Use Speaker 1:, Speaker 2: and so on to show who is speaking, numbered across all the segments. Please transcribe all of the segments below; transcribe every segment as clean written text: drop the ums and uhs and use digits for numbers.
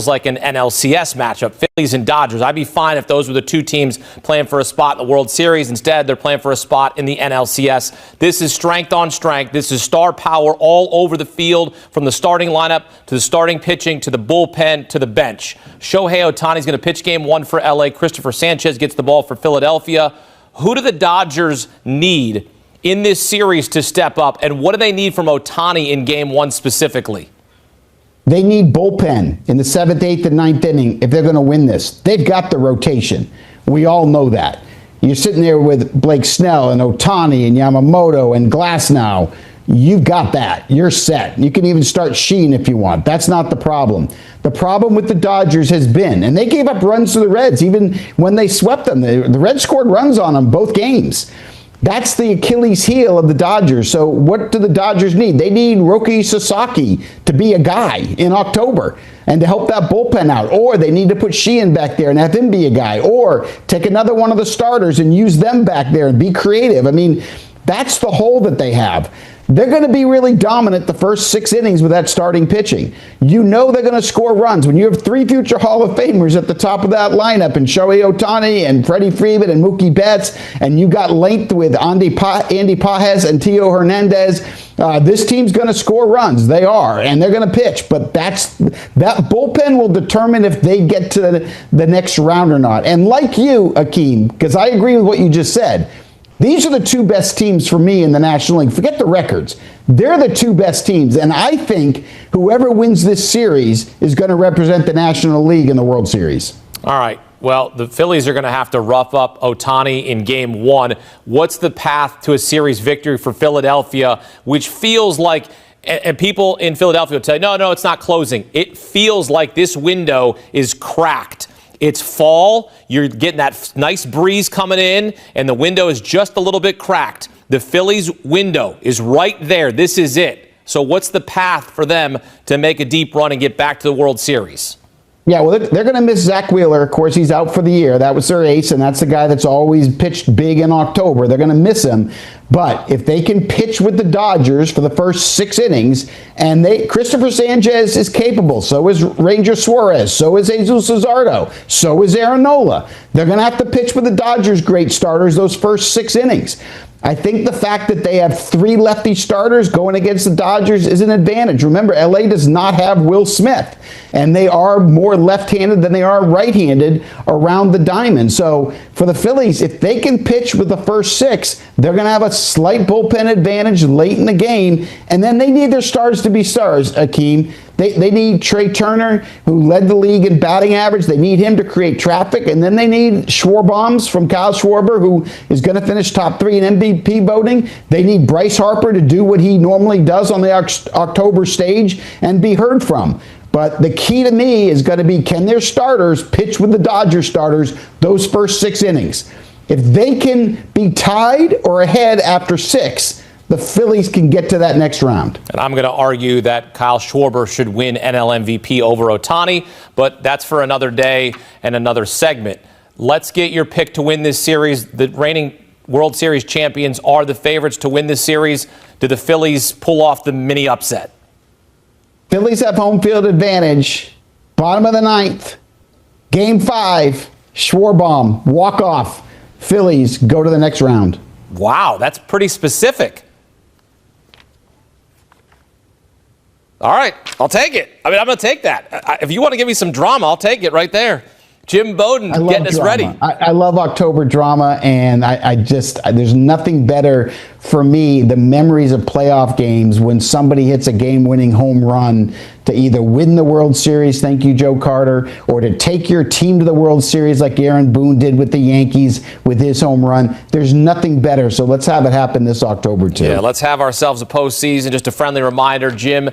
Speaker 1: like an NLCS matchup, Phillies and Dodgers. I'd be fine if those were the two teams playing for a spot in the World Series. Instead, they're playing for a spot in the NLCS. This is strength on strength. This is star power all over the field, from the starting lineup to the starting pitching to the bullpen to the bench. Shohei Ohtani is going to pitch game one for LA. Christopher Sanchez gets the ball for Philadelphia. Who do the Dodgers need in this series to step up, and what do they need from Ohtani in game one specifically?
Speaker 2: They need bullpen in the 7th, 8th, and 9th inning if they're going to win this. They've got the rotation. We all know that. You're sitting there with Blake Snell and Ohtani and Yamamoto and Glasnow. You've got that. You're set. You can even start Sheen if you want. That's not the problem. The problem with the Dodgers has been, and they gave up runs to the Reds even when they swept them. The Reds scored runs on them both games. That's the Achilles heel of the Dodgers. So what do the Dodgers need? They need Roki Sasaki to be a guy in October and to help that bullpen out. Or they need to put Sheehan back there and have him be a guy. Or take another one of the starters and use them back there and be creative. I mean, that's the hole that they have. They're going to be really dominant the first 6 innings with that starting pitching. You know they're going to score runs. When you have 3 future Hall of Famers at the top of that lineup, and Shohei Ohtani and Freddie Freeman and Mookie Betts, and you got length with Andy Pages and Teo Hernandez, this team's going to score runs. They are, and they're going to pitch. But that bullpen will determine if they get to the next round or not. And like you, Akeem, because I agree with what you just said, these are the 2 best teams for me in the National League. Forget the records. They're the 2 best teams. And I think whoever wins this series is going to represent the National League in the World Series.
Speaker 1: All right. Well, the Phillies are going to have to rough up Ohtani in game one. What's the path to a series victory for Philadelphia, which feels like, and people in Philadelphia will tell you, no, it's not closing. It feels like this window is cracked. It's fall, you're getting that nice breeze coming in, and the window is just a little bit cracked. The Phillies' window is right there. This is it. So what's the path for them to make a deep run and get back to the World Series?
Speaker 2: Yeah, well, they're going to miss Zach Wheeler. Of course, he's out for the year. That was their ace, and that's the guy that's always pitched big in October. They're going to miss him. But if they can pitch with the Dodgers for the first 6 innings, and Christopher Sanchez is capable, so is Ranger Suarez, so is Jesus Luzardo, so is Aaron Nola. They're going to have to pitch with the Dodgers' great starters those first 6 innings. I think the fact that they have 3 lefty starters going against the Dodgers is an advantage. Remember, LA does not have Will Smith, and they are more left-handed than they are right-handed around the diamond. So for the Phillies, if they can pitch with the first 6, they're going to have a slight bullpen advantage late in the game, and then they need their stars to be stars, Akeem. They need Trey Turner, who led the league in batting average. They need him to create traffic. And then they need Schwarbombs from Kyle Schwarber, who is going to finish top 3 in MVP voting. They need Bryce Harper to do what he normally does on the October stage and be heard from. But the key to me is going to be, can their starters pitch with the Dodgers starters those first 6 innings? If they can be tied or ahead after 6, the Phillies can get to that next round.
Speaker 1: And I'm going to argue that Kyle Schwarber should win NL MVP over Ohtani, but that's for another day and another segment. Let's get your pick to win this series. The reigning World Series champions are the favorites to win this series. Do the Phillies pull off the mini upset?
Speaker 2: Phillies have home field advantage. Bottom of the 9th. Game 5. Schwarbaum, walk off. Phillies go to the next round.
Speaker 1: Wow, that's pretty specific. All right, I'll take it. I mean, I'm going to take that. If you want to give me some drama, I'll take it right there. Jim Bowden getting us ready.
Speaker 2: I love October drama, and I just, there's nothing better for me, the memories of playoff games when somebody hits a game-winning home run to either win the World Series, thank you, Joe Carter, or to take your team to the World Series like Aaron Boone did with the Yankees with his home run. There's nothing better, so let's have it happen this October, too.
Speaker 1: Yeah, let's have ourselves a postseason. Just a friendly reminder, Jim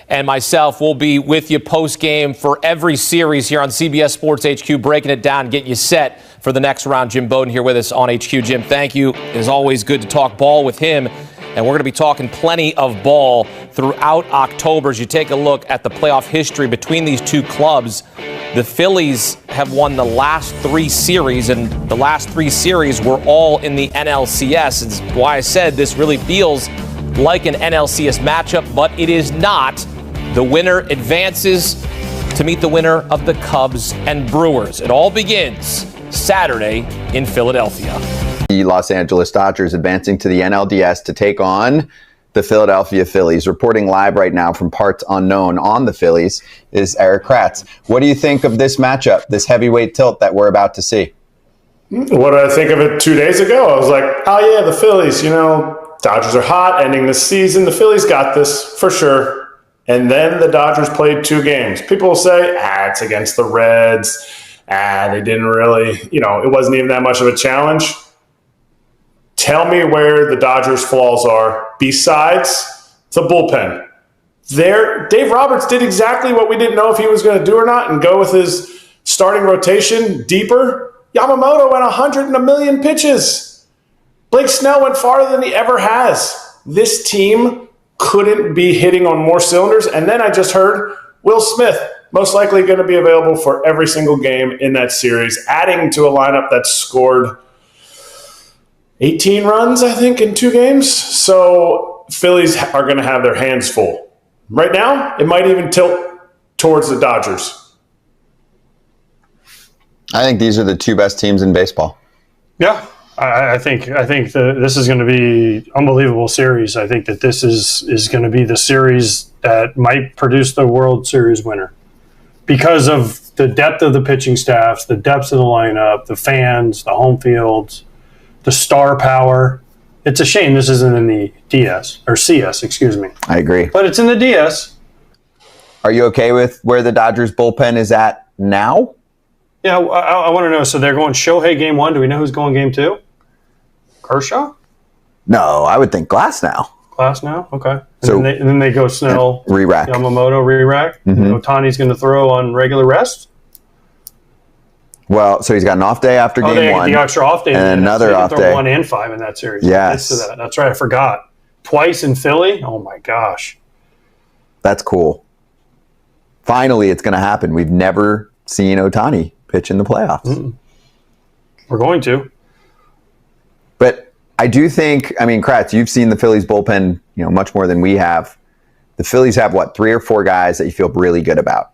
Speaker 1: and myself will be with you post-game for every series here on CBS Sports HQ, breaking it down, getting you set for the next round. Jim Bowden here with us on HQ. Jim, thank you. It is always good to talk ball with him, and we're going to be talking plenty of ball throughout October. As you take a look at the playoff history between these two clubs, the Phillies have won the last 3 series, and the last 3 series were all in the NLCS. It's why I said this really feels like an NLCS matchup, but it is not. The winner advances to meet the winner of the Cubs and Brewers. It all begins Saturday in Philadelphia.
Speaker 3: The Los Angeles Dodgers advancing to the NLDS to take on the Philadelphia Phillies. Reporting live right now from parts unknown on the Phillies is Eric Kratz. What do you think of this matchup, this heavyweight tilt that we're about to see?
Speaker 4: What did I think of it 2 days ago? I was like, oh yeah, the Phillies, Dodgers are hot, ending the season. The Phillies got this for sure. And then the Dodgers played 2 games. People will say, it's against the Reds. They didn't really, it wasn't even that much of a challenge. Tell me where the Dodgers' flaws are besides the bullpen. Dave Roberts did exactly what we didn't know if he was going to do or not and go with his starting rotation deeper. Yamamoto went 100 and a million pitches. Blake Snell went farther than he ever has. This team couldn't be hitting on more cylinders. And then I just heard Will Smith most likely going to be available for every single game in that series, adding to a lineup that scored 18 runs, I think, in 2 games. So Phillies are going to have their hands full. Right now, it might even tilt towards the Dodgers.
Speaker 3: I think these are the 2 best teams in baseball.
Speaker 5: Yeah, I think this is going to be unbelievable series. I think that this is going to be the series that might produce the World Series winner because of the depth of the pitching staffs, the depth of the lineup, the fans, the home fields, the star power. It's a shame this isn't in the DS or CS, excuse me.
Speaker 3: I agree.
Speaker 5: But it's in the DS.
Speaker 3: Are you okay with where the Dodgers bullpen is at now?
Speaker 5: Yeah, I want to know. So they're going Shohei game 1. Do we know who's going game 2? Kershaw?
Speaker 3: No, I would think Glass now.
Speaker 5: Glass now? Okay.
Speaker 3: So,
Speaker 5: and then they go Snell,
Speaker 3: re-rack.
Speaker 5: Yamamoto, re-rack.
Speaker 3: Mm-hmm.
Speaker 5: And Ohtani's going to throw on regular rest?
Speaker 3: Well, so he's got an off day after game 1.
Speaker 5: The extra off day.
Speaker 3: And another off day.
Speaker 5: 1 and 5 in that series.
Speaker 3: Yes.
Speaker 5: That's right. I forgot. Twice in Philly? Oh, my gosh.
Speaker 3: That's cool. Finally, it's going to happen. We've never seen Ohtani pitch in the playoffs.
Speaker 5: Mm-mm. We're going to.
Speaker 3: But I do think, Kratz, you've seen the Phillies bullpen, much more than we have. The Phillies have, 3 or 4 guys that you feel really good about.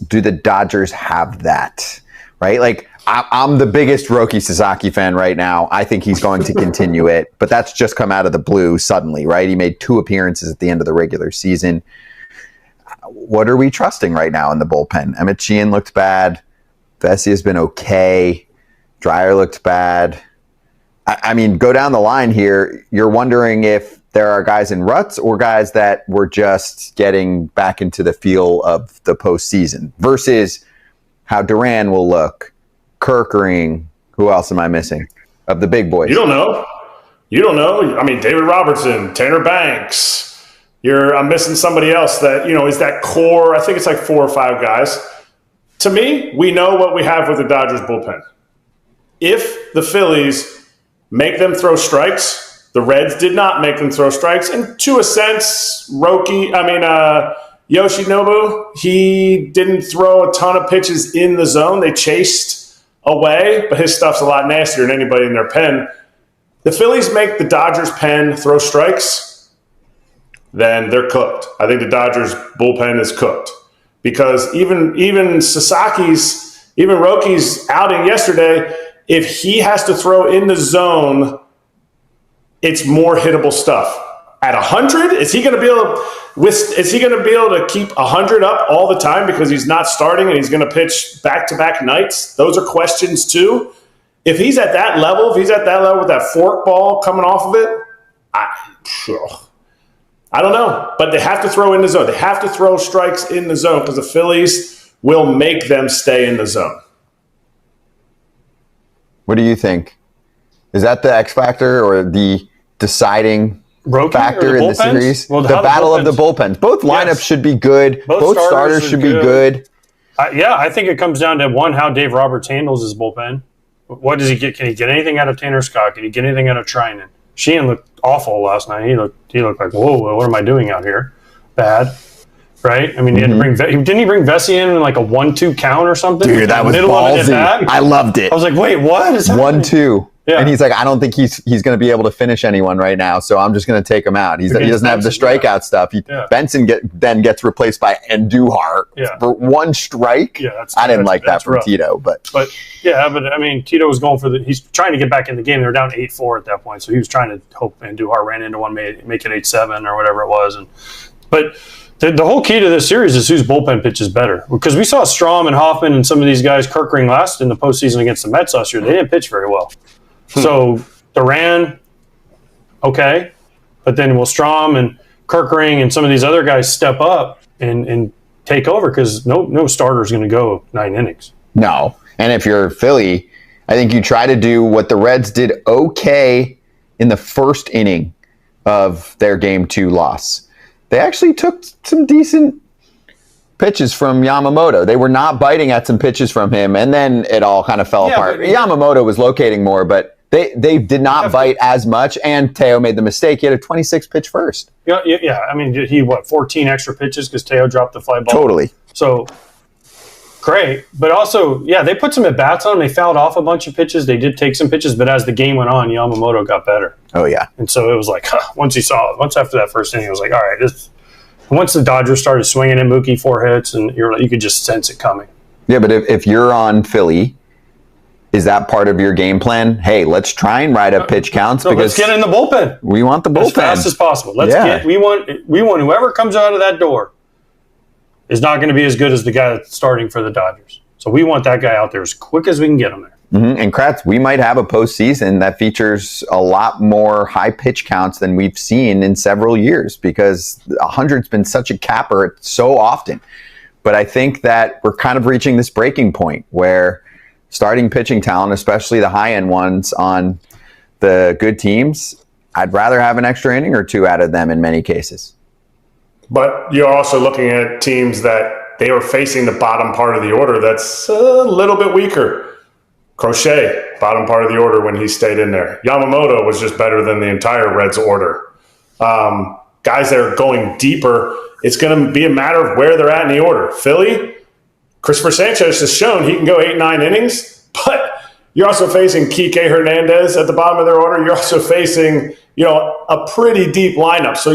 Speaker 3: Do the Dodgers have that? Right? Like, I'm the biggest Roki Sasaki fan right now. I think he's going to continue it. But that's just come out of the blue suddenly, right? He made 2 appearances at the end of the regular season. What are we trusting right now in the bullpen? Emmett Sheehan looked bad. Vesey has been okay. Dreyer looked bad. Go down the line here. You're wondering if there are guys in ruts or guys that were just getting back into the feel of the postseason versus how Duran will look, Kerkering. Who else am I missing of the big boys?
Speaker 4: You don't know. David Robertson, Tanner Banks. I'm missing somebody else that, is that core. I think it's like 4 or 5 guys. To me, we know what we have with the Dodgers bullpen. If the Phillies make them throw strikes, the Reds did not make them throw strikes. And to a sense, Yoshinobu, he didn't throw a ton of pitches in the zone. They chased away, but his stuff's a lot nastier than anybody in their pen. The Phillies make the Dodgers pen throw strikes, then they're cooked. I think the Dodgers bullpen is cooked because even Roki's outing yesterday, if he has to throw in the zone, it's more hittable stuff. At 100, is he going to be able to keep 100 up all the time because he's not starting and he's going to pitch back-to-back nights? Those are questions too. If he's at that level, with that fork ball coming off of it, I don't know. But they have to throw in the zone. They have to throw strikes in the zone because the Phillies will make them stay in the zone.
Speaker 3: What do you think? Is that the X factor or the deciding factor in the series?
Speaker 5: Well,
Speaker 3: the battle of the bullpens. Both lineups should be good. Both starters should be good.
Speaker 5: I think it comes down to, one, how Dave Roberts handles his bullpen. What does he get? Can he get anything out of Tanner Scott? Can he get anything out of Trinan? Sheehan looked awful last night. He looked like, whoa, what am I doing out here? Bad. Right? He had to didn't he bring Vesey in like a 1-2 count or something?
Speaker 3: Dude, that was ballsy. I loved it.
Speaker 5: I was like, wait, what is happening?
Speaker 3: 1-2.
Speaker 5: Yeah.
Speaker 3: And he's like, I don't think he's going to be able to finish anyone right now, so I'm just going to take him out. He doesn't have the strikeout stuff. Benson then gets replaced by Andujar for one strike.
Speaker 5: Yeah,
Speaker 3: I didn't like that from
Speaker 5: rough.
Speaker 3: Tito, but
Speaker 5: I mean, Tito was going he's trying to get back in the game. They were down 8-4 at that point, so he was trying to hope Andujar ran into one, make it 8-7 or whatever it was. But the whole key to this series is whose bullpen pitch is better. Because we saw Strahm and Hoffman and some of these guys, Kirkering last in the postseason against the Mets last year. They didn't pitch very well. So Duran, okay, but then will Strahm and Kirkering and some of these other guys step up and take over? Because no starter is going to go 9 innings.
Speaker 3: No, and if you're Philly, I think you try to do what the Reds did okay in the first inning of their Game 2 loss. They actually took some decent pitches from Yamamoto. They were not biting at some pitches from him, and then it all kind of fell apart. Yamamoto was locating more, but they did not bite as much, and Teo made the mistake. He had a 26-pitch first.
Speaker 5: Yeah. I mean, he 14 extra pitches because Teo dropped the fly ball?
Speaker 3: Totally.
Speaker 5: So, great. But also, they put some at-bats on. They fouled off a bunch of pitches. They did take some pitches, but as the game went on, Yamamoto got better.
Speaker 3: Oh, yeah.
Speaker 5: And so it was like, once after that first inning, it was like, all right, once the Dodgers started swinging at Mookie 4 hits, and you could just sense it coming.
Speaker 3: Yeah, but if you're on Philly, is that part of your game plan? Hey, let's try and ride up pitch counts because
Speaker 5: let's get in the bullpen.
Speaker 3: We want the bullpen
Speaker 5: as fast as possible. We want whoever comes out of that door is not going to be as good as the guy that's starting for the Dodgers. So we want that guy out there as quick as we can get him there.
Speaker 3: Mm-hmm. And Kratz, we might have a postseason that features a lot more high pitch counts than we've seen in several years because 100's been such a capper so often. But I think that we're kind of reaching this breaking point where starting pitching talent, especially the high-end ones on the good teams, I'd rather have an extra inning or two out of them in many cases.
Speaker 4: But you're also looking at teams that they are facing the bottom part of the order that's a little bit weaker. Crochet, bottom part of the order when he stayed in there. Yamamoto was just better than the entire Reds order. Guys that are going deeper, it's going to be a matter of where they're at in the order. Philly, Christopher Sanchez has shown he can go 8-9 innings, but you're also facing Kike Hernandez at the bottom of their order. You're also facing, a pretty deep lineup. So you